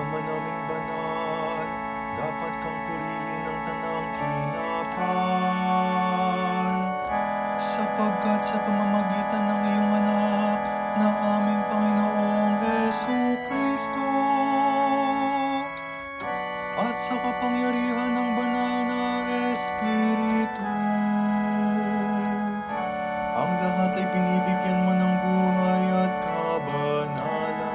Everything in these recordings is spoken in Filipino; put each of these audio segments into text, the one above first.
Ama naming banal, dapat kang purihin ng tanang kinapal. Sapagkat sa pamamagitan ng iyong anak na aming Panginoong Jesucristo at sa kapangyarihan ng banal na Espiritu, ang lahat ay binibigyan mo ng buhay at kabanalan.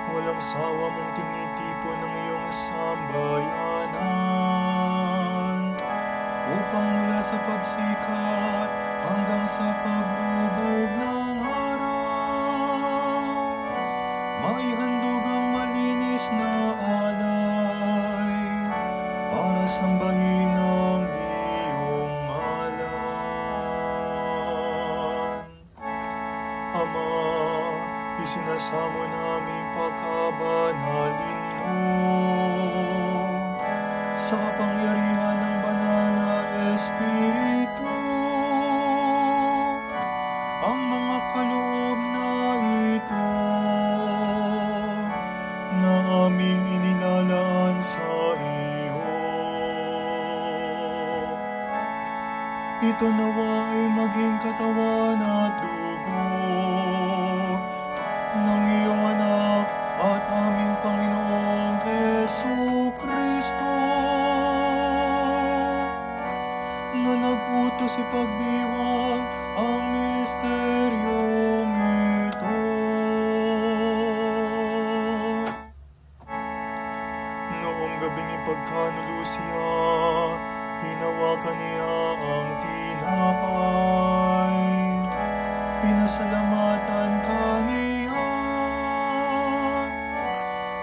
Walang sawa mong tinitipon ng iyong sambayanan upang mula sa pagsikat hanggang sa paglubog ng araw, maihandog ang malinis na alay para sambahin ang iyong ngalan. Ama, isinasamo namin pagkabanalin mo sa kapangyarihan ng banal na Espiritu. Ang mga kaloob na ito na aming inilalaan sa iyo, ito nawa ay maging katawan at dugo ng iyong anak at aming Panginoong Jesucristo, na nag-utos ipagdiwang ang misteryong ito. Noong gabing ipagkanulo siya, hinawakan niya ang tinapay, pinasalamatan kaniya,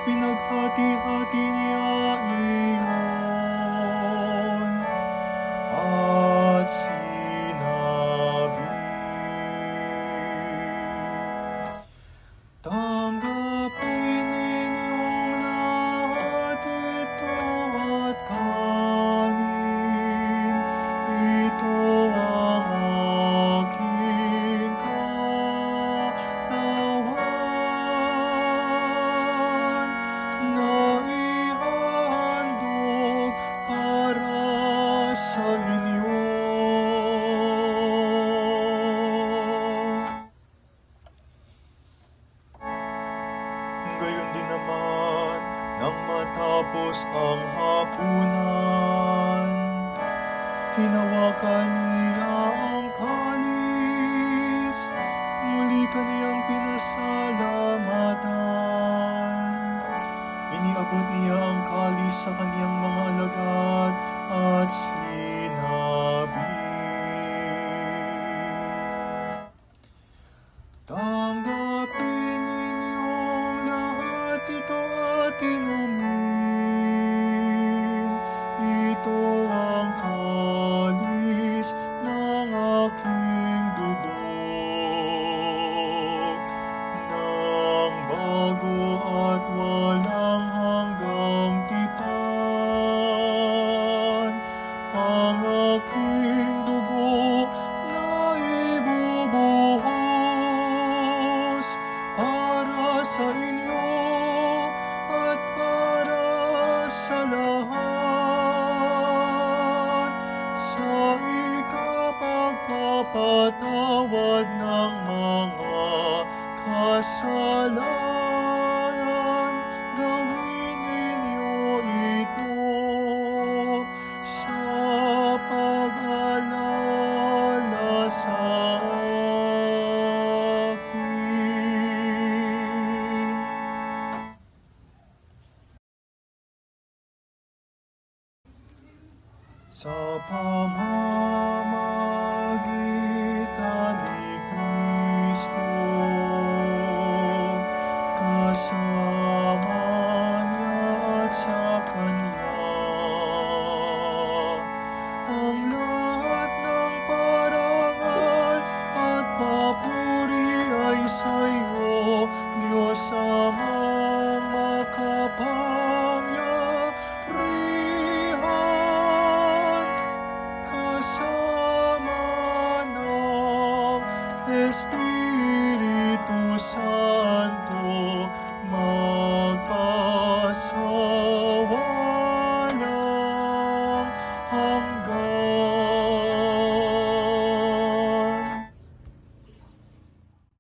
pinaghati-hati niya iyon, at sinabi, tanggapin ninyong lahat ito at kanin. Ito ang aking katawan na ihandog para sa inyo. Gayon din naman, nang matapos ang hapunan, hinawakan niya ang kalis, muli kaniyang pinasalamatan. Iniabot niya ang kalis sa kaniyang mga alagad at sinabi, tanggapin ninyong lahat ito at inumin. Ito ang kalis ng aking dugo, ng bago at walang hanggang tipan. Ang aking dugo na ibubuhos para sa inyo at para sa lahat, sa ikapagpapatawad ng mga kasalanan. Gawin ninyo ito sa pag-alala sa akin. Sa pamamagitan ni Kristo, kasama niya at sa Kanya, ang lahat ng parangal at papuri ay sa iyo, Diyos amang makapangyarihan, kasama ng Espiritu Santo.